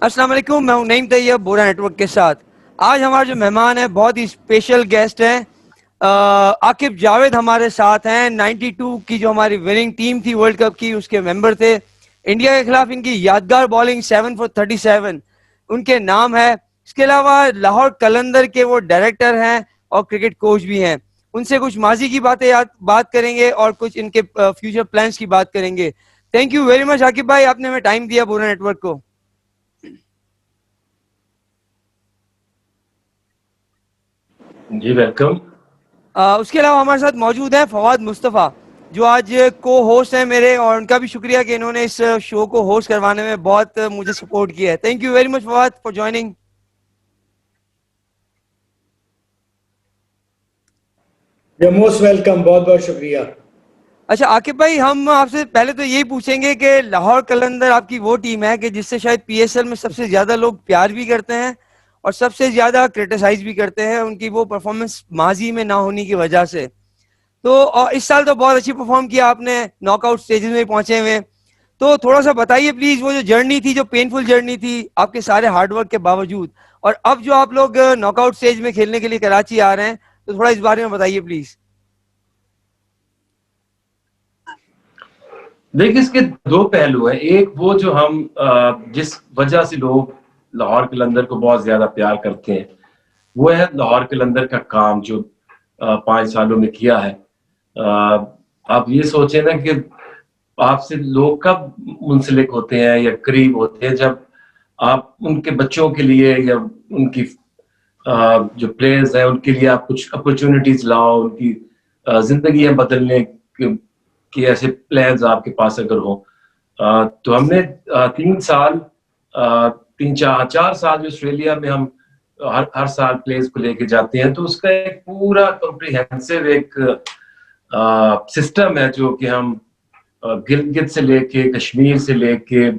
अस्सलाम वालेकुम, मैं हूं नईम तैयब बोरा नेटवर्क के साथ। आज हमारे जो मेहमान हैं बहुत ही स्पेशल गेस्ट हैं। आकिब जावेद हमारे साथ हैं। 92 की जो हमारी विनिंग टीम थी वर्ल्ड कप की, उसके मेंबर थे। इंडिया के खिलाफ इनकी यादगार बॉलिंग 7 फॉर 37 उनके नाम है। इसके अलावा लाहौर कलंदर के वो डायरेक्टर हैं और क्रिकेट कोच भी हैं। उनसे कुछ माजी की बात करेंगे और कुछ इनके फ्यूचर प्लान्स की बात करेंगे। Thank you very much Aqib भाई, आपने हमें टाइम दिया बोरा नेटवर्क को। जी वेलकम। उसके अलावा हमारे साथ मौजूद है फवाद मुस्तफ़ा, जो आज को होस्ट है मेरे, और उनका भी शुक्रिया कि इन्होंने इस शो को होस्ट करवाने में बहुत मुझे सपोर्ट किया है। Thank you very much Fawad for joining. You most welcome, बहुत बहुत शुक्रिया। अच्छा आकिब भाई, हम आपसे पहले तो यही पूछेंगे कि लाहौर कलंदर आपकी वो टीम है कि जिससे शायद पीएसएल में सबसे ज्यादा लोग प्यार भी करते हैं और सबसे ज्यादा क्रिटिसाइज भी करते हैं उनकी वो परफॉर्मेंस माजी में ना होने की वजह से। तो इस साल तो बहुत अच्छी परफॉर्म किया आपने, नॉकआउट स्टेजेस में पहुंचे हुए। तो थोड़ा सा बताइए प्लीज, वो जो जर्नी थी, जो पेनफुल जर्नी थी आपके सारे हार्डवर्क के बावजूद, और अब जो आप लोग नॉकआउट स्टेज में खेलने के लिए कराची आ रहे हैं, तो थोड़ा इस बारे में बताइए प्लीज। देखिए, इसके दो पहलू हैं। एक वो जो हम जिस वजह से लोग लाहौर कलंदर को बहुत ज्यादा प्यार करते हैं, वो है लाहौर कलंदर का काम जो 5 सालों में किया है। आप ये सोचें ना कि आपसे लोग कब मुंसलिक होते हैं या करीब होते हैं, जब आप उनके बच्चों के लिए या उनकी जो प्लेयर्स हैं उनके लिए आप कुछ अपॉर्चुनिटीज लाओ, उनकी जिंदगियां बदलने कि ऐसे प्लान्स आपके पास अगर हो। तो हमने 3 साल 3 4 4 साल जो ऑस्ट्रेलिया में हम हर साल प्लेयर्स को लेके जाते हैं, तो उसका एक पूरा कॉम्प्रिहेंसिव एक सिस्टम है जो कि हम गिलगित से लेके कश्मीर से लेके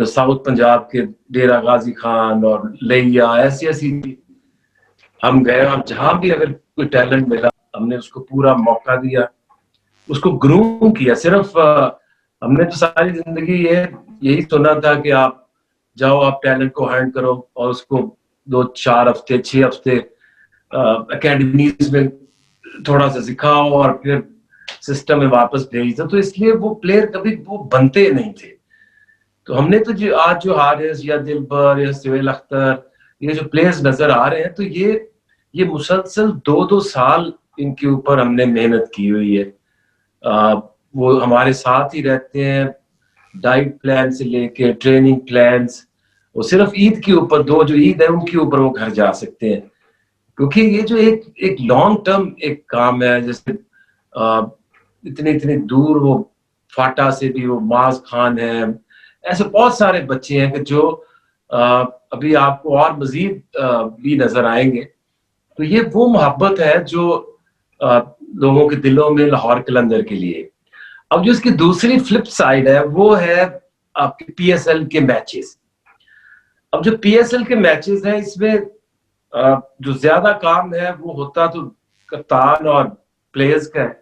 साउथ पंजाब के डेरा गाजी खान और लिया, ऐसी ऐसी हम गए और जहां भी अगर कोई टैलेंट मिला हमने उसको पूरा मौका दिया, उसको ग्रूम किया। सिर्फ हमने तो सारी जिंदगी यही सुना था कि आप जाओ, आप टैलेंट को हर्ट करो और उसको 2 4 हफ्ते 6 हफ्ते अकेडमीज में थोड़ा सा सिखाओ और फिर सिस्टम में वापस भेज दो। तो इसलिए वो प्लेयर कभी वो बनते नहीं थे। तो हमने तो जो आज जो हारिस या दिलबर या सुहेल अख्तर, ये जो प्लेयर्स नजर आ रहे हैं, तो ये मुसलसल 2 2 साल इनके ऊपर हमने मेहनत की हुई है। वो हमारे साथ ही रहते हैं, डाइट प्लान से लेके ट्रेनिंग प्लान्स। वो सिर्फ ईद के ऊपर, 2 जो ईद है उनके ऊपर वो घर जा सकते हैं, क्योंकि ये जो एक एक लॉन्ग टर्म एक काम है। जैसे इतने इतने दूर वो फाटा से भी वो माज खान है, ऐसे बहुत सारे बच्चे हैं कि जो अभी आपको और मजीद भी नजर आएंगे। तो ये वो मोहब्बत है जो लोगों के दिलों में लाहौर कलंदर के लिए। अब जो इसकी दूसरी फ्लिप साइड है वो है आपके पीएसएल के मैचेस। अब जो पीएसएल के मैचेस हैं, इसमें जो ज्यादा काम है वो होता तो कप्तान और प्लेयर्स का है।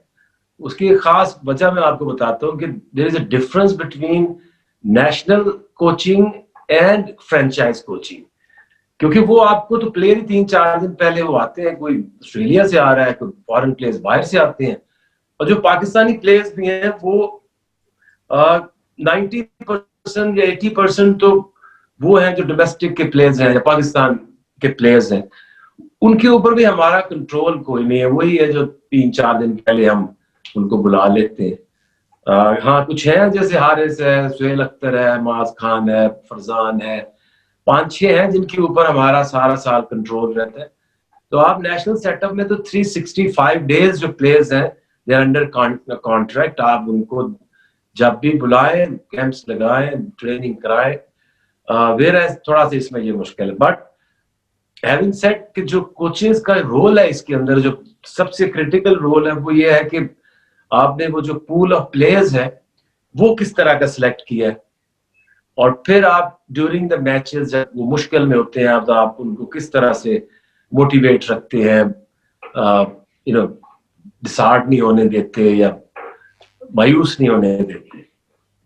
उसकी एक खास वजह मैं आपको बताता हूँ कि there is a difference between national coaching and franchise coaching. क्योंकि वो आपको तो प्लेयर ही 3 4 दिन पहले वो आते हैं, कोई ऑस्ट्रेलिया से आ रहा है, कोई फॉरेन प्लेयर्स बाहर से आते हैं, और जो पाकिस्तानी प्लेयर्स भी हैं वो 90% या 80% तो वो हैं जो डोमेस्टिक के प्लेयर्स हैं या पाकिस्तान के प्लेयर्स हैं। उनके ऊपर भी हमारा कंट्रोल कोई नहीं है, वही है जो 3 4 दिन पहले हम उनको बुला लेते हैं। हाँ, कुछ है जैसे हारिस है, सुहेल अख्तर है, माज खान है, फरजान है, 5 6 हैं जिनके ऊपर हमारा सारा साल कंट्रोल रहता है। तो आप नेशनल सेटअप में तो 365 डेज जो प्लेयर्स हैं दे आर अंडर कॉन्ट्रैक्ट। आप उनको जब भी बुलाएं, कैंप्स लगाएं, ट्रेनिंग कराएं। वेर थोड़ा सा इसमें ये मुश्किल है, बट हैविंग सेड कि जो कोचेस का रोल है इसके अंदर, जो सबसे क्रिटिकल रोल है वो ये है कि आपने वो जो पूल ऑफ प्लेयर्स है वो किस तरह का सिलेक्ट किया है, और फिर आप ड्यूरिंग द मैचेस जब वो मुश्किल में होते हैं तो आप उनको किस तरह से मोटिवेट रखते हैं, डिसहार्ट नहीं होने देते या मायूस नहीं होने देते।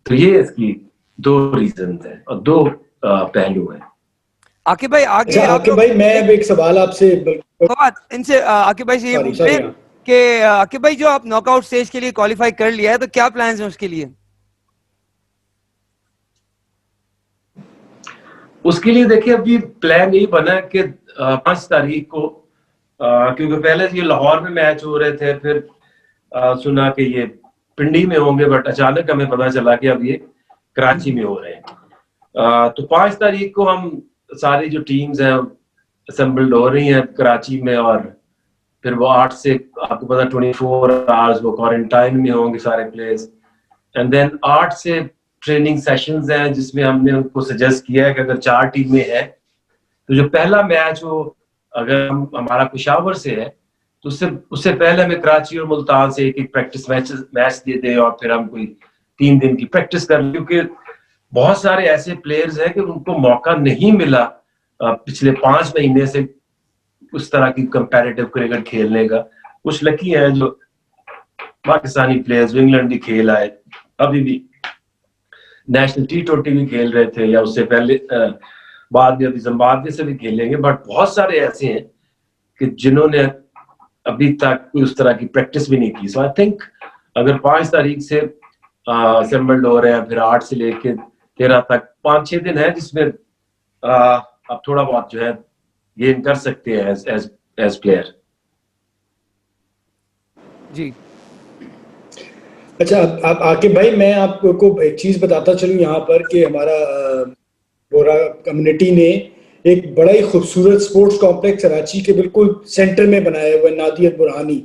तो ये इसकी 2 रीजन है और 2 पहलू है। आकिब भाई आगे अच्छा आप आकिब भाई, मैं अब एक सवाल आपसे फवाद इनसे आकिब भाई से ये सॉरी पूछ रहे सॉरी हैं कि आकिब भाई जो आप नॉकआउट स्टेज के लिए क्वालिफाई कर लिया है तो क्या प्लान्स हैं उसके लिए? उसके लिए देखिए अभी प्लान यही बना कि 5 तारीख को, क्योंकि पहले ये लाहौर में मैच हो रहे थे, फिर सुना कि ये पिंडी में होंगे, बट अचानक हमें पता चला कि अब ये कराची में हो रहे हैं। तो 5 तारीख को हम सारी जो टीम्स हैं असेंबल्ड हो रही हैं कराची में, और फिर वो 8 से आपको पता 24 आवर्स वो क्वारंटाइन में होंगे सारे प्लेयर्स। एंड देन 8 से ट्रेनिंग सेशंस हैं जिसमें हमने उनको सजेस्ट किया है कि अगर 4 टीमें हैं तो जो पहला मैच हो, अगर हमारा पेशावर से है तो उससे पहले हमें कराची और मुल्तान से एक प्रैक्टिस मैच दे दे, और फिर हम कोई 3 दिन की प्रैक्टिस कर लें, क्योंकि बहुत सारे ऐसे प्लेयर्स हैं कि उनको मौका नहीं मिला पिछले 5 महीने से उस तरह की कंपैरेटिव क्रिकेट खेलने का। कुछ लकी है जो पाकिस्तानी प्लेयर्स इंग्लैंड भी खेल आए, अभी भी नेशनल T20 भी खेल रहे थे, या उससे पहले बाद में अभी जिम्बाब्वे से भी खेलेंगे, बट बहुत सारे ऐसे हैं कि जिन्होंने अभी तक कोई उस तरह की प्रैक्टिस भी नहीं की। सो आई थिंक अगर 5 तारीख से असेंबल्ड हो रहे हैं, फिर 8 से लेके 13 तक 5-6 दिन है जिसमें आप थोड़ा बहुत जो है गेन कर सकते हैं एज प्लेयर। जी अच्छा आप आकिब भाई, मैं आपको एक चीज बताता चलूं यहाँ पर कि हमारा बोरा कम्युनिटी ने एक बड़ा ही खूबसूरत स्पोर्ट्स कॉम्प्लेक्स कराची के बिल्कुल सेंटर में बनाया हुआ है, नादियत बुरहानी।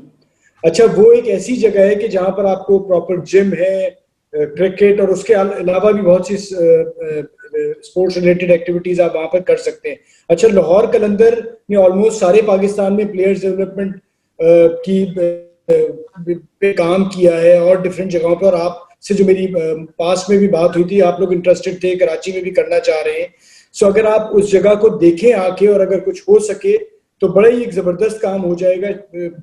अच्छा, वो एक ऐसी जगह है कि जहाँ पर आपको प्रॉपर जिम है, क्रिकेट और उसके अलावा भी बहुत सी स्पोर्ट्स रिलेटेड एक्टिविटीज आप वहाँ पर कर सकते हैं। अच्छा, लाहौर कलंदर ने ऑलमोस्ट सारे पाकिस्तान में प्लेयर्स डेवलपमेंट की पे काम किया है और डिफरेंट जगहों पर। आपसे जो मेरी पास में भी बात हुई थी, आप लोग इंटरेस्टेड थे, कराची में भी करना चाह रहे हैं। सो अगर आप उस जगह को देखें आके, और अगर कुछ हो सके तो बड़ा ही एक जबरदस्त काम हो जाएगा,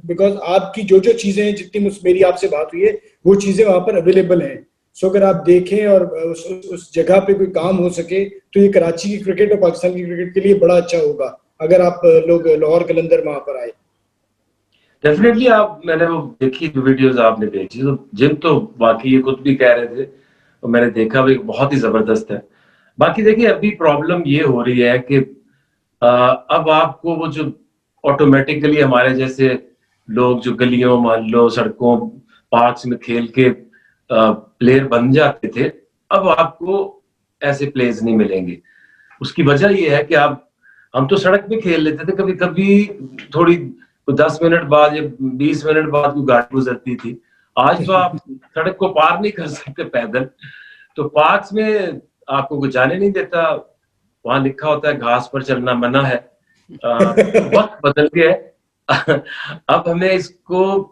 बिकॉज आपकी जो जो चीजें हैं, जितनी मेरी आपसे बात हुई है, वो चीजें वहां पर अवेलेबल हैं। सो अगर आप देखें और उस जगह पे कोई काम हो सके तो ये कराची की क्रिकेट और पाकिस्तान की क्रिकेट के लिए बड़ा अच्छा होगा अगर आप लोग लाहौर कलंदर वहां पर आए। डेफिनेटली आप, मैंने वो देखी जो वीडियोस आपने भेजी, तो जिम तो बाकी ये खुद भी कह रहे थे और मैंने देखा भी बहुत ही जबरदस्त है। बाकी देखिए अभी प्रॉब्लम ये हो रही है कि अब आपको वो जो ऑटोमेटिकली हमारे जैसे लोग जो गलियों मोहल्लों सड़कों पार्क्स में खेल के प्लेयर बन जाते थे, अब आपको ऐसे प्लेयर्स नहीं मिलेंगे। उसकी वजह ये है कि आप, हम तो सड़क पे खेल लेते थे, कभी कभी थोड़ी 10 मिनट बाद या 20 मिनट बाद कोई गाड़ी गुजरती थी। आज तो आप सड़क को पार नहीं कर सकते पैदल, तो पार्क्स में आपको कोई जाने नहीं देता, वहां लिखा होता है घास पर चलना मना है। वक्त बदल गया है। अब हमें इसको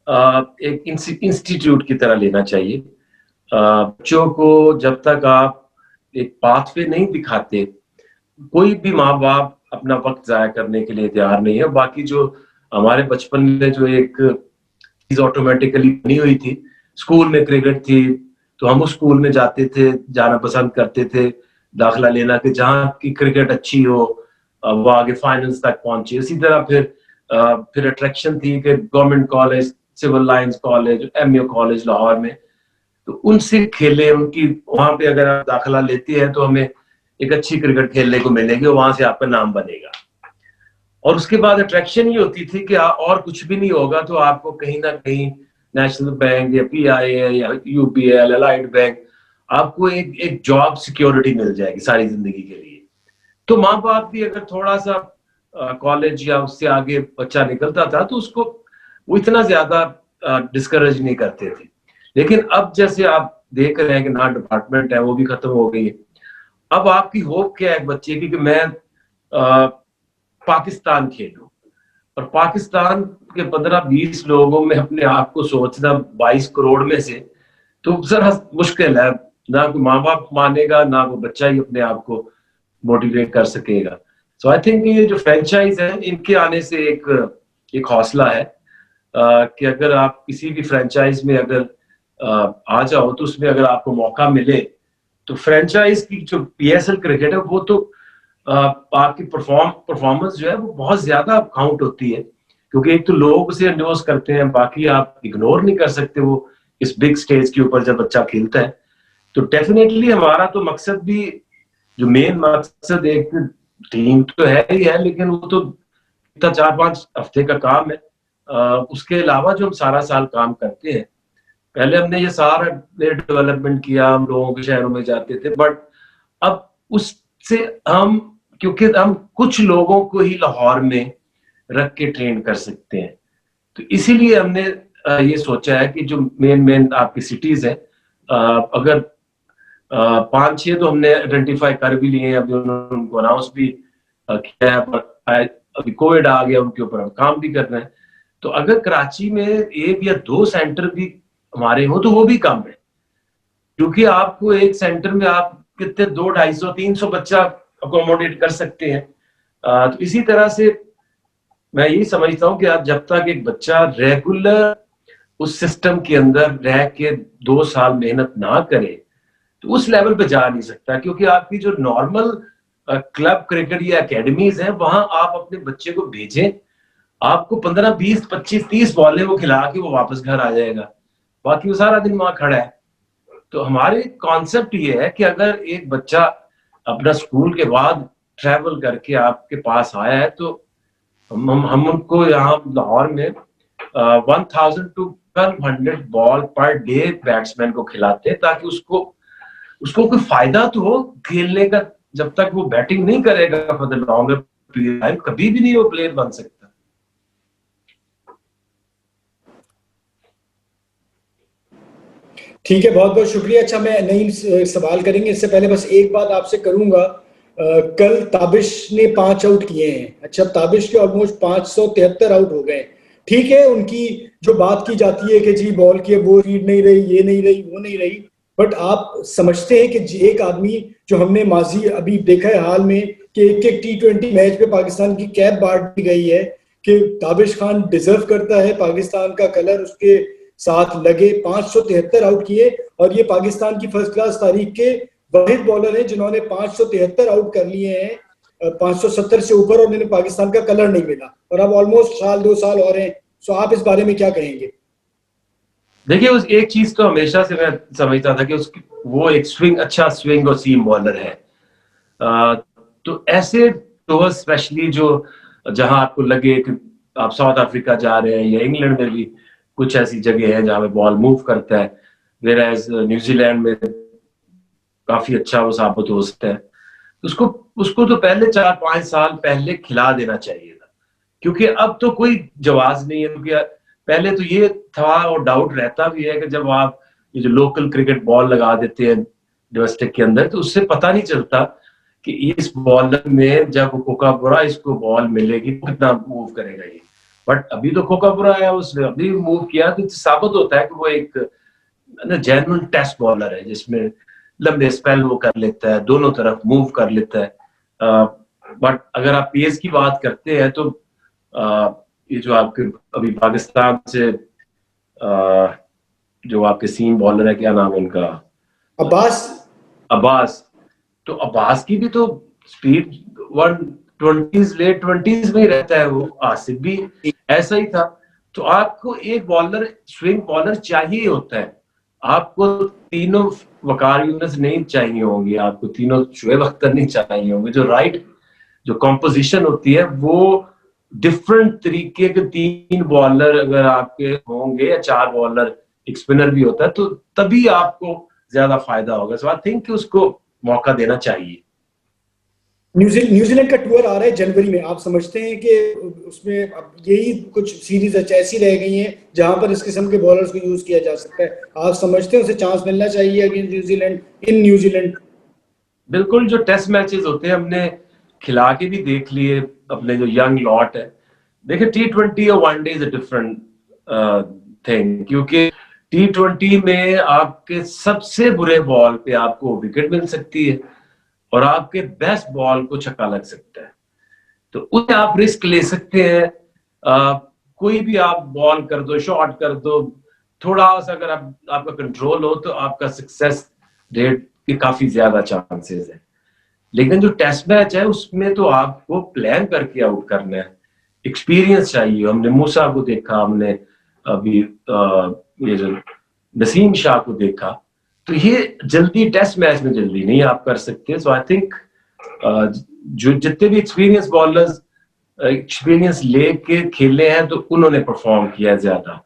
एक इंस्टीट्यूट की तरह लेना चाहिए। बच्चों को जब तक आप एक पाथवे नहीं दिखाते, कोई भी माँ बाप अपना वक्त जाया करने के लिए तैयार नहीं है। बाकी जो हमारे बचपन में जो एक चीज ऑटोमेटिकली बनी हुई थी, स्कूल में क्रिकेट थी तो हम उस स्कूल में जाते थे, जाना पसंद करते थे, दाखिला लेना कि जहाँ की क्रिकेट अच्छी हो वो आगे फाइनल्स तक पहुंचे। इसी तरह फिर अट्रैक्शन थी कि government college, civil lines college, MU college Lahore में, तो उनसे खेले, उनकी वहां पे अगर आप दाखिला लेते हैं तो हमें एक अच्छी क्रिकेट खेलने को मिलेगी, वहां से आपका नाम बनेगा। और उसके बाद अट्रैक्शन ये होती थी कि और कुछ भी नहीं होगा तो आपको कहीं ना कहीं नेशनल बैंक या PIA या UPL, अलाइड बैंक, आपको एक जॉब सिक्योरिटी मिल जाएगी सारी जिंदगी के लिए। तो माँ बाप भी अगर थोड़ा सा कॉलेज या उससे आगे बच्चा निकलता था तो उसको वो इतना ज्यादा डिस्करेज नहीं करते थे। लेकिन अब जैसे आप देख रहे हैं कि ना डिपार्टमेंट है वो भी खत्म हो गई है। अब आपकी होप क्या है बच्चे की कि मैं पाकिस्तान खेलूं, और पाकिस्तान के 15-20 लोगों में अपने आप को सोचना 22 करोड़ में से, तो जरा मुश्किल है। ना कोई माँ बाप मानेगा, ना वो बच्चा ही अपने आप को मोटिवेट कर सकेगा। सो आई थिंक ये जो फ्रेंचाइज है इनके आने से एक हौसला है कि अगर आप किसी भी फ्रेंचाइज में अगर आ जाओ तो उसमें अगर आपको मौका मिले तो फ्रेंचाइज की जो PSL क्रिकेट है वो तो आपकी परफॉर्मेंस जो है वो बहुत ज्यादा काउंट होती है, क्योंकि एक तो लोग उसे एंडोर्स करते हैं, बाकी आप इग्नोर नहीं कर सकते वो इस बिग स्टेज के ऊपर जब बच्चा खेलता है। तो डेफिनेटली हमारा तो मकसद भी, जो मेन मकसद एक टीम तो है ही है, लेकिन वो तो इतना 4-5 हफ्ते का काम है। उसके अलावा जो हम सारा साल काम करते हैं, पहले हमने ये सारा डेवलपमेंट किया, हम लोगों के शहरों में जाते थे, बट अब उससे हम, क्योंकि हम कुछ लोगों को ही लाहौर में रख के ट्रेन कर सकते हैं, तो इसीलिए हमने ये सोचा है कि जो मेन आपकी सिटीज है, अगर 5-6 तो हमने आइडेंटिफाई कर भी लिए हैं, अभी उनको अनाउंस भी किया है, पर अभी कोविड आ गया, उनके ऊपर हम काम भी कर रहे हैं। तो अगर कराची में 1 या 2 सेंटर भी हमारे हो तो वो भी कम है, क्योंकि आपको एक सेंटर में आप कितने 200-250-300 बच्चा अकोमोडेट कर सकते हैं। तो इसी तरह से मैं यही समझता हूँ कि आप जब तक एक बच्चा रेगुलर उस सिस्टम के अंदर रह के 2 साल मेहनत ना करे तो उस लेवल पे जा नहीं सकता, क्योंकि आपकी जो नॉर्मल क्लब क्रिकेट या एकेडमीज है वहां आप अपने बच्चे को भेजें, आपको 15-20-25-30 बॉलें वो खिला के वो वापस घर आ जाएगा, बाकी वो सारा दिन वहां खड़ा है। तो हमारे कॉन्सेप्ट ये है कि अगर एक बच्चा अपना स्कूल के बाद ट्रैवल करके आपके पास आया है, तो हम उनको यहाँ लाहौर में 1000 to 1200 ball per day batsman को खिलाते हैं, ताकि उसको कोई फायदा तो हो खेलने का। जब तक वो बैटिंग नहीं करेगा for the longer period time, कभी भी नहीं वो प्लेयर बन सकता। ठीक है, बहुत बहुत शुक्रिया। अच्छा, मैं नईम सवाल करेंगे, इससे पहले बस एक बात आपसे करूंगा। कल ताबिश ने 5 आउट किए हैं। अच्छा, ताबिश के ऑलमोस्ट 573 आउट हो गए। ठीक है, उनकी जो बात की जाती है कि जी बॉल की वो रीड नहीं रही, ये नहीं रही, वो नहीं रही, बट आप समझते हैं कि एक आदमी जो हमने माजी अभी देखा है हाल में कि एक T20 मैच पे पाकिस्तान की कैप बांट दी गई है, कि ताबिश खान डिजर्व करता है पाकिस्तान का कलर उसके साथ लगे। 573 आउट किए, और ये पाकिस्तान की फर्स्ट क्लास तारीख के वाहिद बॉलर हैं जिन्होंने 573 आउट कर लिए हैं 570 से ऊपर, और उन्हें पाकिस्तान का कलर नहीं मिला, और अब ऑलमोस्ट 1-2 साल और हैं। सो आप इस बारे में क्या कहेंगे? देखिए, उस एक चीज तो हमेशा से मैं समझता था कि वो एक अच्छा स्विंग और सीम बॉलर है। तो ऐसे टूर स्पेशली जो जहां आपको लगे कि आप साउथ अफ्रीका जा रहे हैं, या इंग्लैंड में भी कुछ ऐसी जगह है जहां पे बॉल मूव करता है, वेयर एज न्यूजीलैंड में काफी अच्छा वो साबित हो सकता है, उसको तो पहले 4-5 साल पहले खिला देना चाहिए था, क्योंकि अब तो कोई जवाब नहीं है। क्योंकि पहले तो ये था और डाउट रहता भी है कि जब आप ये जो लोकल क्रिकेट बॉल लगा देते हैं डोमेस्टिक के अंदर, तो उससे पता नहीं चलता कि इस बॉलर में जब कोकापुरा इसको बॉल मिलेगी तो कितना मूव करेगा ये। बट अभी तो कोकापुरा है, उसने अभी मूव किया, तो साबित होता है कि वो एक जेन्युइन टेस्ट बॉलर है, जिसमें लंबे स्पेल वो कर लेता है, दोनों तरफ मूव कर लेता है। बट अगर आप पेस की बात करते हैं तो ये जो आपके अभी पाकिस्तान से जो आपके सीम बॉलर है, क्या नाम है उनका, अब्बास। तो अब्बास की भी तो स्पीड 120s लेट 20s में ही रहता है। वो आसिफ भी ऐसा ही था। तो आपको एक बॉलर स्विंग बॉलर चाहिए होता है, आपको तीनों वकार यूनिस नहीं चाहिए होंगी, आपको तीनों शुएब अख्तर नहीं चाहिए होंगे। जो राइट जो कॉम्पोजिशन होती है वो डिफरेंट तरीके के 3 बॉलर अगर आपके होंगे, या 4 बॉलर, एक स्पिनर भी होता है, तो तभी आपको ज्यादा फायदा होगा। सो आई थिंक कि उसको मौका देना चाहिए। न्यूजीलैंड का टूर आ रहा है जनवरी में। आप समझते हैं कि उसमें अब यही कुछ सीरीज ऐसी रह गई हैं जहां पर इस किस्म के बॉलर्स को यूज किया जा सकता है? आप समझते हैं उसे चांस मिलना चाहिए अगेंस्ट न्यूजीलैंड, इन न्यूजीलैंड? बिल्कुल, जो टेस्ट मैचेस होते हैं हमने खिला के भी देख लिए अपने जो यंग लॉट है। देखिए, T20 और one day is a different thing, क्योंकि T20 में आपके सबसे बुरे बॉल पे आपको विकेट मिल सकती है और आपके बेस्ट बॉल को छक्का लग सकता है। तो उसमें आप रिस्क ले सकते हैं। कोई भी आप बॉल कर दो, शॉट कर दो, थोड़ा सा अगर आपका कंट्रोल हो तो आपका सक्सेस रेट के काफी ज्यादा चांसेस है। लेकिन जो टेस्ट मैच है उसमें तो आपको प्लान करके आउट करना है, एक्सपीरियंस चाहिए। हमने मूसा को देखा, हमने अभी ये जो नसीम शाह को देखा, तो ये जल्दी टेस्ट मैच में जल्दी नहीं आप कर सकते। सो आई थिंक जो जितने भी एक्सपीरियंस बॉलर्स एक्सपीरियंस लेके खेले हैं तो उन्होंने परफॉर्म किया ज्यादा।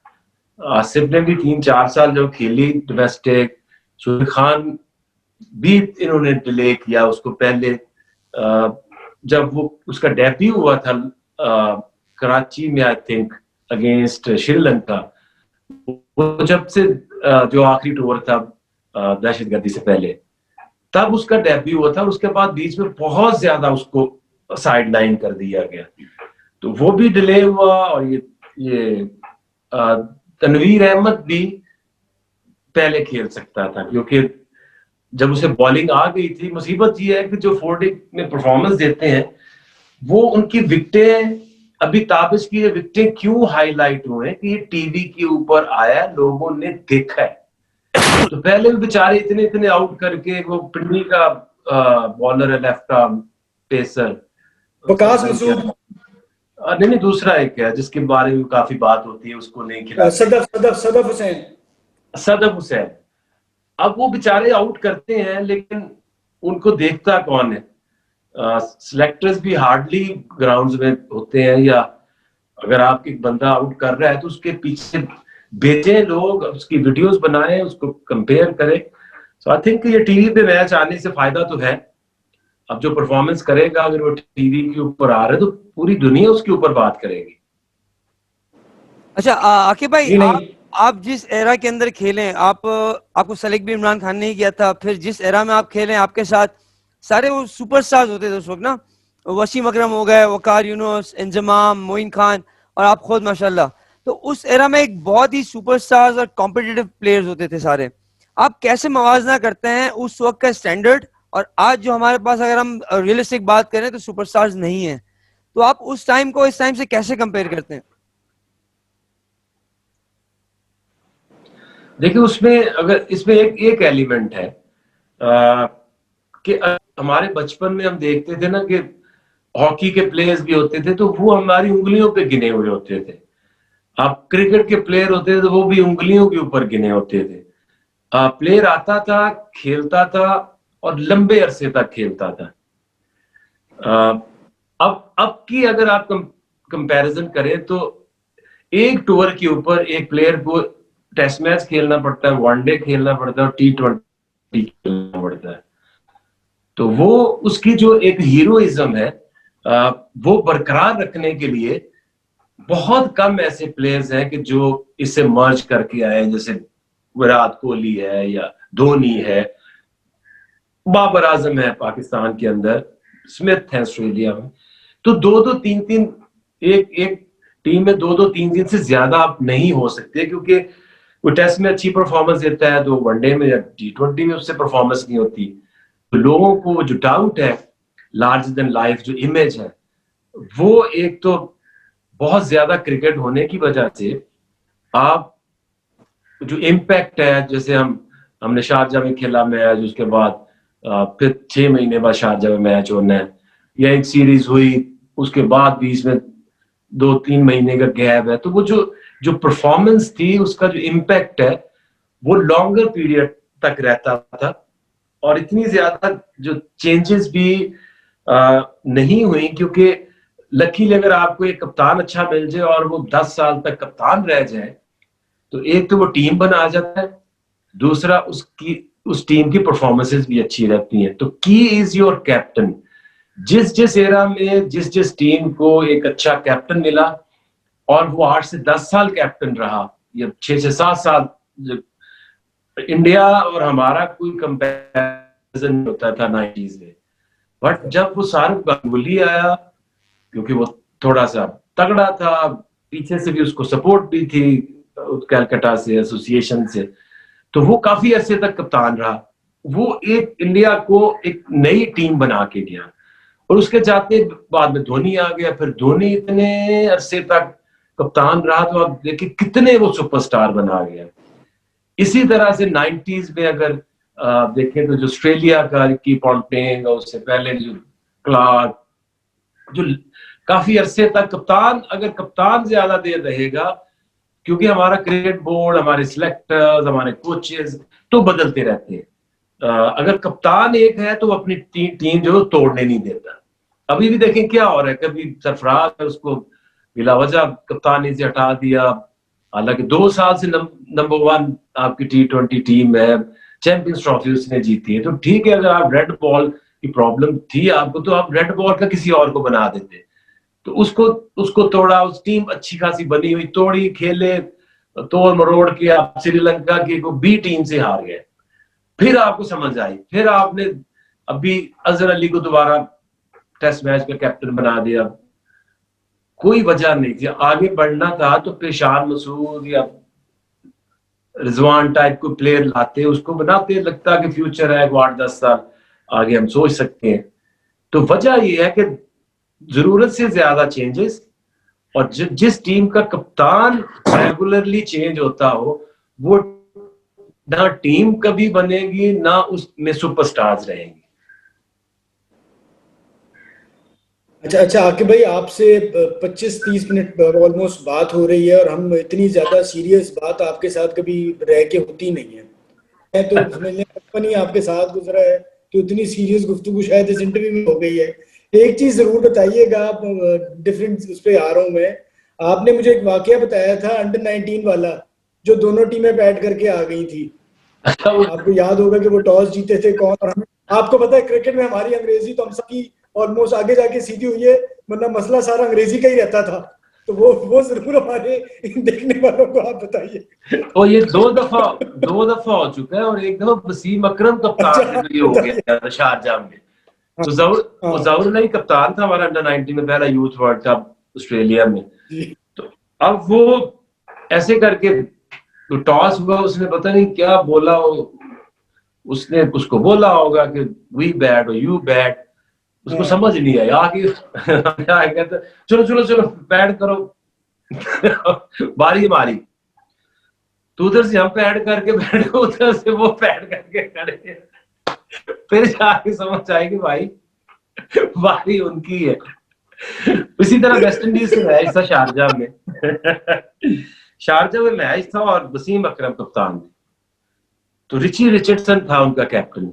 आसिफ ने भी 3-4 साल जो खेली डोमेस्टिक, सुहेल खान भी इन्होंने डिले किया उसको पहले। जब वो उसका डेब्यू हुआ था कराची में आई थिंक अगेंस्ट श्रीलंका, वो जब से जो आखिरी टूर था दहशतगर्दी से पहले, तब उसका डेब्यू हुआ था। उसके बाद बीच में बहुत ज्यादा उसको साइड लाइन कर दिया गया, तो वो भी डिले हुआ। और ये तनवीर अहमद भी पहले खेल सकता था, क्योंकि जब उसे बॉलिंग आ गई थी। मुसीबत ये है कि जो फोर्डी में परफॉर्मेंस देते हैं वो उनकी विकेटें, अभी ताबिश की ये विकेटें क्यों हाईलाइट हुए हैं कि ये टीवी के ऊपर आया, लोगों ने देखा है। तो पहले भी बेचारे इतने इतने आउट करके, वो पिंडी का बॉलर है left arm pacer Waqas Masood, नहीं दूसरा एक है जिसके बारे में काफी बात होती है, उसको नहीं खिला, सदफ हुसैन। अब वो बेचारे आउट करते हैं लेकिन उनको देखता कौन है? सिलेक्टर्स भी हार्डली ग्राउंड्स में होते हैं, या अगर आप एक बंदा आउट कर रहा है तो उसके पीछे भेजें लोग, उसकी वीडियोस बनाएं, उसको कंपेयर करें। सो आई थिंक ये टीवी पे मैच आने से फायदा तो है। अब जो परफॉर्मेंस करेगा, अगर वो टीवी के ऊपर आ रहा है तो पूरी दुनिया उसके ऊपर बात करेगी। अच्छा आकिब भाई, आप जिस एरा के अंदर खेले, आपको सेलेक्ट भी इमरान खान ने ही किया था, फिर जिस एरा में आप खेले आपके साथ सारे वो सुपरस्टार्स होते थे उस वक्त ना, वसीम अकरम हो गए, वकार यूनुस, इंजमाम, मोइन खान और आप खुद माशाल्लाह। तो उस एरा में एक बहुत ही सुपरस्टार्स और कॉम्पिटिटिव प्लेयर्स होते थे सारे। आप कैसे मवाजना करते हैं उस वक्त का स्टैंडर्ड और आज जो हमारे पास, अगर हम रियलिस्टिक बात करें तो सुपरस्टार्स नहीं है, तो आप उस टाइम को इस टाइम से कैसे कंपेयर करते हैं? देखिए उसमें अगर इसमें एक एलिमेंट है कि हमारे बचपन में हम देखते थे ना कि हॉकी के प्लेयर्स भी होते थे तो वो हमारी उंगलियों पे गिने हुए होते थे। आप क्रिकेट के प्लेयर होते थे तो वो भी उंगलियों के ऊपर गिने होते थे। प्लेयर आता था, खेलता था और लंबे अरसे तक खेलता था। अब की अगर आप कंपैरिजन करें तो एक टूर के ऊपर एक प्लेयर को टेस्ट मैच खेलना पड़ता है, वनडे खेलना पड़ता है और T20 खेलना पड़ता है। तो वो उसकी जो एक हीरोइज्म है वो बरकरार रखने के लिए बहुत कम ऐसे प्लेयर्स हैं कि जो इसे मर्ज करके आए, जैसे विराट कोहली है या धोनी है, बाबर आजम है पाकिस्तान के अंदर, स्मिथ है ऑस्ट्रेलिया में। तो 2-2, 3-3 एक टीम में 2-2, 3-3 से ज्यादा आप नहीं हो सकते, क्योंकि वो टेस्ट में अच्छी परफॉर्मेंस देता है तो वनडे में या T20 में उससे परफॉर्मेंस नहीं होती। तो लोगों को जो डाउट है, लार्जर देन लाइफ जो इमेज है, वो एक तो बहुत ज्यादा क्रिकेट होने की वजह से आप जो इम्पैक्ट है, जैसे हमने शारजा में खेला मैच, उसके बाद फिर 6 महीने बाद शारजा में मैच होना है, या एक सीरीज हुई उसके बाद बीच में 2-3 महीने का गैप है, तो वो जो परफॉर्मेंस थी उसका जो इम्पैक्ट है वो लॉन्गर पीरियड तक रहता था। और इतनी ज्यादा जो चेंजेस भी नहीं हुई, क्योंकि लकीली अगर आपको एक कप्तान अच्छा मिल जाए और वो 10 साल तक कप्तान रह जाए तो एक तो वो टीम बना जाता है, दूसरा उस टीम की परफॉर्मेंसेस भी अच्छी रहती हैं। तो की इज योर कैप्टन। जिस एरा में जिस टीम को एक अच्छा कैप्टन मिला और वो 8 से 10 साल कैप्टन रहा, या 6 से 7 साल, इंडिया और हमारा कोई कंपैरिजन नहीं होता था 90s में। बट जब वो सौरव गांगुली आया, क्योंकि वो थोड़ा सा तगड़ा था, पीछे से भी उसको सपोर्ट भी थी कलकत्ता से, एसोसिएशन से, तो वो काफी अरसे तक कप्तान रहा। वो एक इंडिया को एक नई टीम बना के गया। और उसके जाते बाद में धोनी आ गया, फिर धोनी इतने अरसे तक कप्तान रहा, तो आप देखिए कितने वो सुपरस्टार बना गया। इसी तरह से 90s में अगर देखें तो जो ऑस्ट्रेलिया की पॉन्टिंग और उससे पहले जो क्लार्क, जो काफी अरसे तक कप्तान, अगर कप्तान ज्यादा देर रहेगा, क्योंकि हमारा क्रिकेट बोर्ड, हमारे सिलेक्टर्स, हमारे कोचेस तो बदलते रहते हैं, अगर कप्तान एक है तो वो अपनी टीम जो तोड़ने नहीं देता। अभी भी देखें क्या हो रहा है, कभी सरफराज है उसको बिला वजह कप्तानी से हटा दिया, हालांकि 2 साल से नंबर 1 आपकी T20 टीम है, चैंपियंस ट्रॉफी उसने जीती है, तो ठीक है अगर आप रेड बॉल की प्रॉब्लम थी आपको तो आप रेड बॉल का किसी और को बना देते, तो उसको तोड़ा, उस टीम अच्छी खासी बनी हुई तोड़ी, खेले तोड़ मरोड़ के आप श्रीलंका की को बी टीम से हार गए, फिर आपको समझ आई, फिर आपने अभी अजहर अली को दोबारा टेस्ट मैच का कैप्टन बना दिया। कोई वजह नहीं थी, आगे बढ़ना था तो पेशान मसूद या रिजवान टाइप को प्लेयर लाते, उसको बनाते, लगता कि फ्यूचर है, 8-10 साल आगे हम सोच सकते हैं। तो वजह यह है कि जरूरत से ज्यादा चेंजेस, और जिस टीम का कप्तान रेगुलरली चेंज होता हो, वो ना टीम कभी बनेगी ना उसमें सुपरस्टार्स रहेंगे। अच्छा आकिब भाई, आपसे 25-30 मिनट ऑलमोस्ट बात हो रही है और हम इतनी ज्यादा सीरियस बात आपके साथ कभी रह के होती नहीं है, तो मैंने बचपन ही आपके साथ गुजरा है, तो इतनी सीरियस गुफ्तगू शायद इस इंटरव्यू में हो गई है। एक चीज जरूर बताइएगा, आप डिफरेंट उस पर आ रहा हूँ मैं, आपने मुझे एक वाकया बताया था अंडर 19 वाला, जो दोनों टीमें बैठ करके आ गई थी। आपको याद होगा कि वो टॉस जीते थे कौन, और हमें, आपको पता है क्रिकेट में हमारी अंग्रेजी तो हम सबकी ऑलमोस्ट आगे जाके सीधी हुई है, वरना मसला सारा अंग्रेजी का ही रहता था, तो वो जरूर हमारे देखने वालों को आप बताइए। तो ये 2 दफा हो चुका है, और एक दफा वसीम अकरम कप्तान भी हो गया था शारजाह में, तो जहूर नहीं कप्तान था हमारा अंडर 19 में, पहला यूथ वर्ल्ड कप ऑस्ट्रेलिया में। तो अब वो ऐसे करके तो टॉस हुआ, उसने पता नहीं क्या बोला, उसने उसको बोला होगा कि वी बैट और यू बैट, उसको समझ नहीं आया, आगे तो चलो बैट करो बारी हमारी, तो उधर से हम पैड करके बैठ, उधर से वो पैड करके खड़े, फिर जाके समझ आएगी भाई बारी उनकी है। इसी तरह वेस्ट इंडीज से मैच था शारजाह में शारजाह में मैच था और वसीम अकरम कप्तान थे, तो रिची रिचर्डसन था उनका कैप्टन।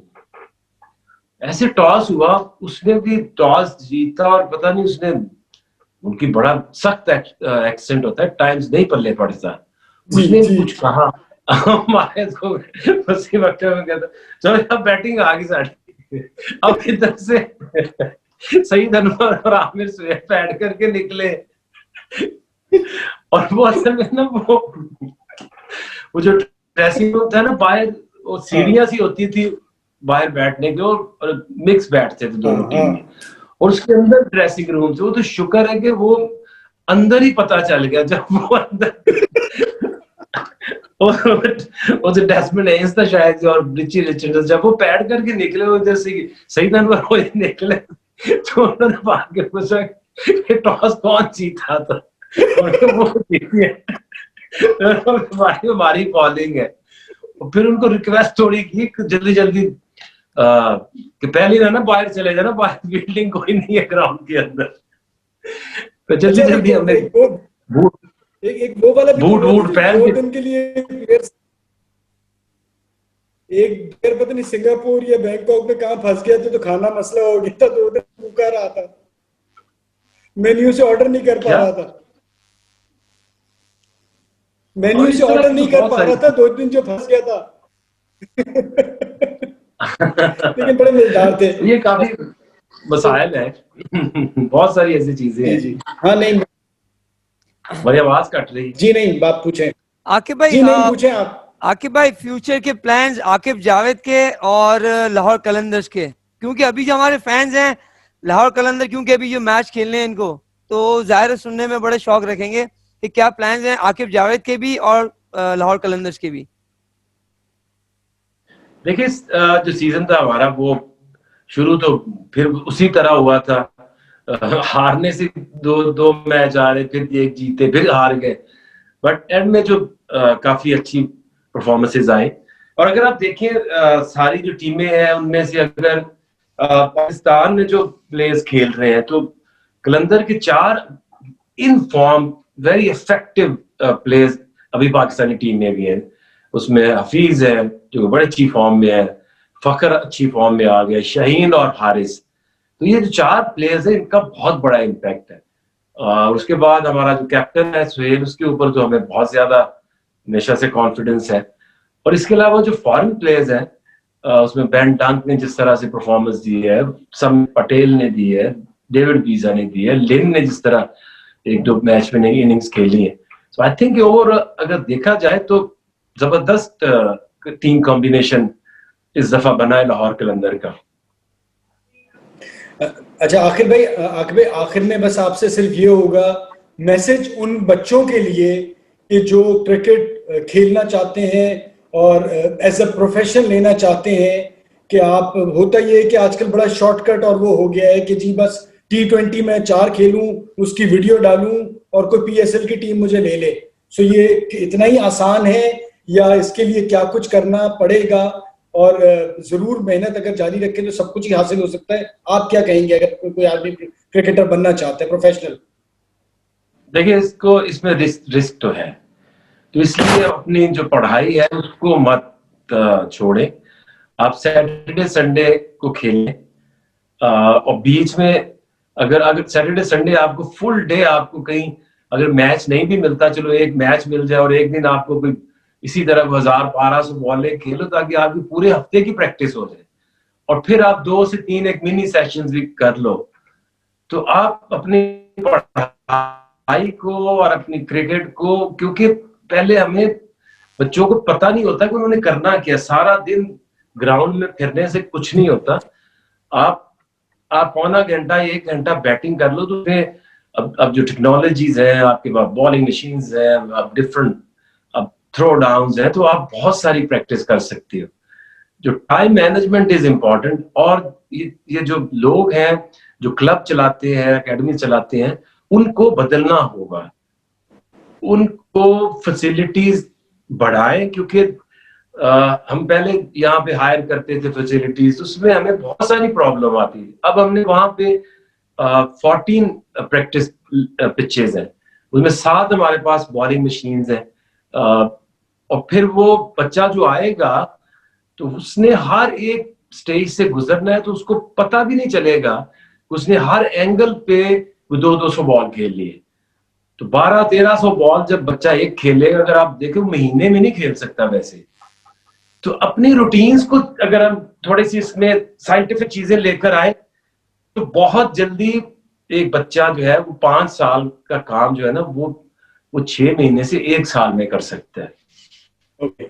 ऐसे टॉस हुआ, उसने भी टॉस जीता, और पता नहीं उसने, उनकी बड़ा सख्त एक्सेंट होता है, टाइम्स नहीं पल्ले पड़ता, उसने कुछ कहा हमारे तो वसीम अकरम में कहता चलो अब बैटिंग आ गई साड़ी, अब इधर से सईद अनवर और आमिर सुहेल बैठ करके निकले, और वो असल में ना वो जो ड्रेसिंग रूम था ना बाहर, वो सीढ़ियां सी होती थी बाहर बैठने के, और मिक्स बैठते थे दोनों टीम में, और उसके अंदर ड्रेसिंग रूम थे। वो तो शुक्र है कि वो अंदर ही पता चल गया, जब वो अंदर वो जो डेस्मंड हेन्स था शायद, और रिची रिचर्डसन, जब वो पैड करके निकले उधर से सईद अनवर वो निकले, तो उन्होंने बाहर के पूछा कि टॉस कौन जीता था, वो जीती है, हमारी बॉलिंग है। फिर उनको रिक्वेस्ट थोड़ी की जल्दी जल्दी कि पहले ना बाहर चले जाना, बाहर फील्डिंग कोई नहीं है ग्राउंड के अंदर, तो जल्दी जल्दी हमने एक वो वाला बूट पहन के, दिन के लिए एक प्लेयर पता नहीं सिंगापुर या बैंकॉक में कहां फंस गया था, तो खाना मसला हो गया था, तो उधर भूखा रहा था, मेन्यू से ऑर्डर नहीं कर पा रहा था, मेन्यू से ऑर्डर नहीं कर पा रहा था, 2 दिन जो फंस गया था लेकिन बड़े मजेदार थे। ये काफी मसाइल है बहुत सारी ऐसी चीजें हैं। जी हाँ, नहीं मेरी आवाज कट रही जी, नहीं बात पूछें आकिब भाई, जी नहीं पूछें आप। आकिब भाई, फ्यूचर के प्लान्स आकिब जावेद के और लाहौर कलंदर्स के, क्योंकि अभी जो हमारे फैंस हैं लाहौर कलंदर, क्योंकि अभी जो मैच खेलने हैं इनको, तो जाहिर सुनने में बड़े शौक रखेंगे कि क्या प्लान्स हैं आकिब जावेद के भी और लाहौर कलंदर्स के भी। देखिए जो सीजन था हमारा वो शुरू तो फिर उसी तरह हुआ था, हारने से दो मैच हारे, फिर एक जीते, फिर हार गए, बट एंड में जो काफी अच्छी परफॉर्मेंसेस आए, और अगर आप देखें सारी जो टीमें हैं उनमें से अगर पाकिस्तान में जो प्लेयर्स खेल रहे हैं तो कलंदर के 4 in form very effective players अभी पाकिस्तानी टीम में भी हैं। उसमें हफीज है जो बड़े अच्छी फॉर्म में है, फखर अच्छी फॉर्म में आ गया, शाहीन और हारिस। तो ये जो 4 प्लेयर्स हैं इनका बहुत बड़ा इम्पैक्ट है। उसके बाद हमारा जो कैप्टन है सुहेल, उसके ऊपर तो हमें बहुत ज्यादा हमेशा से कॉन्फिडेंस है। और इसके अलावा जो फॉरेन प्लेयर्स हैं उसमें बेन डंक ने जिस तरह से परफॉर्मेंस दी है, सम पटेल ने दी है, डेविड वीजा ने दी है, लिन ने जिस तरह 1-2 मैच में नई इनिंग्स खेली है। सो आई थिंक और अगर देखा जाए तो जबरदस्त टीम कॉम्बिनेशन इस दफा बना है लाहौर कलंदर का। अच्छा आखिर में बस आपसे सिर्फ ये होगा मैसेज उन बच्चों के लिए कि जो क्रिकेट खेलना चाहते हैं और एज अ प्रोफेशन लेना चाहते हैं, कि आप होता ये है कि आजकल बड़ा शॉर्टकट और वो हो गया है कि जी बस T20 में 4 खेलूं, उसकी वीडियो डालूं और कोई PSL की टीम मुझे ले ले। सो ये इतना ही आसान है या इसके लिए क्या कुछ करना पड़ेगा? और जरूर मेहनत अगर जारी रखें तो सब कुछ ही हासिल हो सकता है। आप क्या कहेंगे अगर कोई आदमी क्रिकेटर बनना चाहता है प्रोफेशनल? देखिए इसमें रिस्क तो है, तो इसलिए अपनी जो पढ़ाई है उसको मत छोड़े। आप सैटरडे संडे को खेलें और बीच में अगर सैटरडे संडे आपको फुल डे आपको कहीं अगर मैच नहीं भी मिलता, चलो एक मैच मिल जाए और एक दिन आपको कोई इसी तरह 1000-1200 बॉलें खेलो ताकि आपकी पूरे हफ्ते की प्रैक्टिस हो जाए और फिर आप 2 से 3 एक मिनी सेशंस भी कर लो, तो आप अपनी पढ़ाई को और अपनी क्रिकेट को, क्योंकि पहले हमें बच्चों को पता नहीं होता कि उन्होंने करना क्या, सारा दिन ग्राउंड में फिरने से कुछ नहीं होता। आप पौना घंटा 1 घंटा बैटिंग कर लो तो अब जो टेक्नोलॉजीज है आपके पास, बॉलिंग मशीन्स है, अब डिफरेंट अब थ्रो डाउन्स है, तो आप बहुत सारी प्रैक्टिस कर सकती हो। जो टाइम मैनेजमेंट इज इम्पोर्टेंट। और ये जो लोग हैं जो क्लब चलाते हैं, एकेडमी चलाते हैं, उनको बदलना होगा, उनको फैसिलिटीज बढ़ाएं, क्योंकि हम पहले यहाँ पे हायर करते थे फैसिलिटीज, उसमें हमें बहुत सारी प्रॉब्लम आती थी। अब हमने वहां पे 14 प्रैक्टिस पिचेस हैं, उसमें 7 हमारे पास बॉलिंग मशीन्स हैं, और फिर वो बच्चा जो आएगा तो उसने हर एक स्टेज से गुजरना है, तो उसको पता भी नहीं चलेगा, उसने हर एंगल पे 200-200 बॉल खेल लिए। तो 1200-1300 बॉल जब बच्चा एक खेलेगा, अगर आप देखें महीने में नहीं खेल सकता वैसे। तो अपनी रूटीन्स को अगर हम थोड़ी सी इसमें साइंटिफिक चीजें लेकर आए तो बहुत जल्दी एक बच्चा जो है वो 5 साल का काम जो है ना वो 6 महीने से 1 साल में कर सकता है। ओके,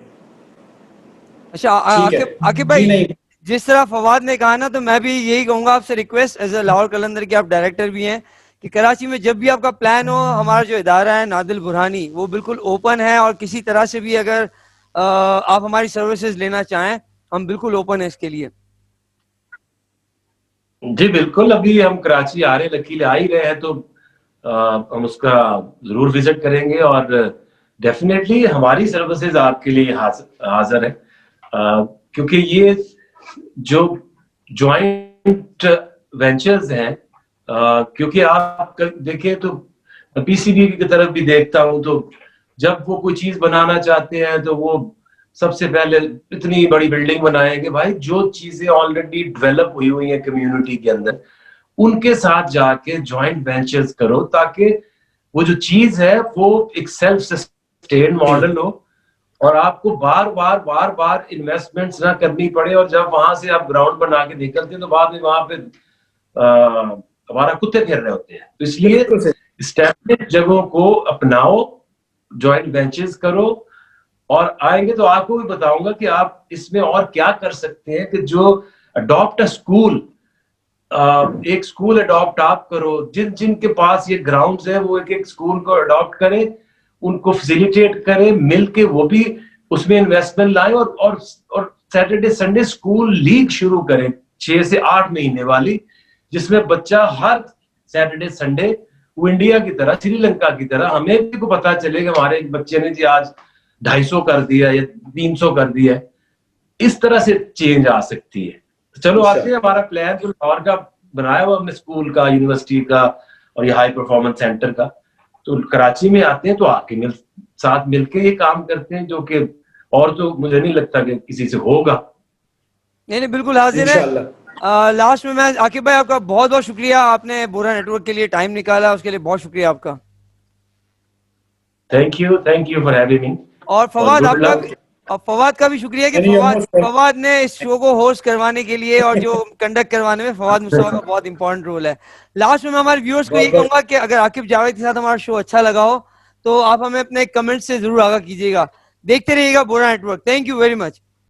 अच्छा आकिब भाई, जिस तरह फवाद ने कहा ना, तो मैं भी यही कहूंगा आपसे, रिक्वेस्ट एज ए लाहौर कलंदर के आप डायरेक्टर भी हैं, कि कराची में जब भी आपका प्लान हो, हमारा जो इदारा है नादिल बुरहानी वो बिल्कुल ओपन है, और किसी तरह से भी अगर आप हमारी सर्विसेज लेना चाहें, हम बिल्कुल ओपन है इसके लिए। जी बिल्कुल, अभी हम कराची आ रहे, लकीले आ ही रहे हैं, तो हम उसका जरूर विजिट करेंगे और डेफिनेटली हमारी सर्विसेज आपके लिए हाजिर है, क्योंकि ये जो जॉइंट वेंचर्स हैं, क्योंकि आप देखें तो PCB की तरफ भी देखता हूं, तो जब वो कोई चीज बनाना चाहते हैं तो वो सबसे पहले इतनी बड़ी बिल्डिंग बनाएंगे। भाई जो चीजें ऑलरेडी डेवलप हुई हैं कम्युनिटी के अंदर, उनके साथ जाके जॉइंट वेंचर्स करो, ताकि वो जो चीज है वो एक सेल्फ सस्टेन मॉडल हो और आपको बार बार इन्वेस्टमेंट्स ना करनी पड़े, और जब वहां से आप ग्राउंड बना के निकलते हैं तो बाद में वहां पे हमारा कुत्ते फिर रहे होते हैं। तो इसलिए एस्टैब्लिश जगहों को अपनाओ, जॉइंट वेंचर्स करो, और आएंगे तो आपको भी बताऊंगा कि आप इसमें और क्या कर सकते हैं, कि जो अडॉप्ट अ स्कूल, एक स्कूल अडॉप्ट आप करो, जिनके पास ये ग्राउंड्स है वो एक स्कूल को अडॉप्ट करें, उनको फैसिलिटेट करें, मिलके वो भी उसमें इन्वेस्टमेंट लाएं, और सैटरडे संडे स्कूल लीग शुरू करें 6 से 8 महीने वाली, जिसमें बच्चा हर सैटरडे संडे वो इंडिया की तरह, श्रीलंका की तरह, हमें भी को पता चलेगा हमारे बच्चे ने जी आज 250 कर दिया या 300 कर दिया है, इस तरह से चेंज आ सकती है। चलो अच्छा। आते हैं, हमारा प्लान जो लाहौर का बनाया हुआ हमने स्कूल का, यूनिवर्सिटी का और ये हाई परफॉर्मेंस सेंटर का, तो कराची में आते हैं तो आके साथ मिलके ये काम करते हैं, जो कि और तो मुझे नहीं लगता कि किसी से होगा। नहीं नहीं, बिल्कुल हाजिर है। इंशाल्लाह। लास्ट में मैं आकिब भाई आपका बहुत बहुत शुक्रिया, आपने बोरा नेटवर्क के लिए टाइम निकाला, उसके लिए बहुत शुक्रिया आपका। Thank you for having me और और फवाद गुड आपका लक। भी, और फवाद का भी शुक्रिया कि यानी फवाद almost- फवाद ने इस शो को होस्ट करवाने के लिए और जो कंडक्ट करवाने में फवाद मुस्तफा का बहुत इंपॉर्टेंट रोल है। लास्ट में मैं हमारे व्यूअर्स को बहुत यही बहुत कहूंगा कि अगर आकिब जावेद के साथ हमारा शो अच्छा लगा हो तो आप हमें अपने कमेंट से जरूर आगाह कीजिएगा। देखते रहिएगा Bora network. Thank you very much.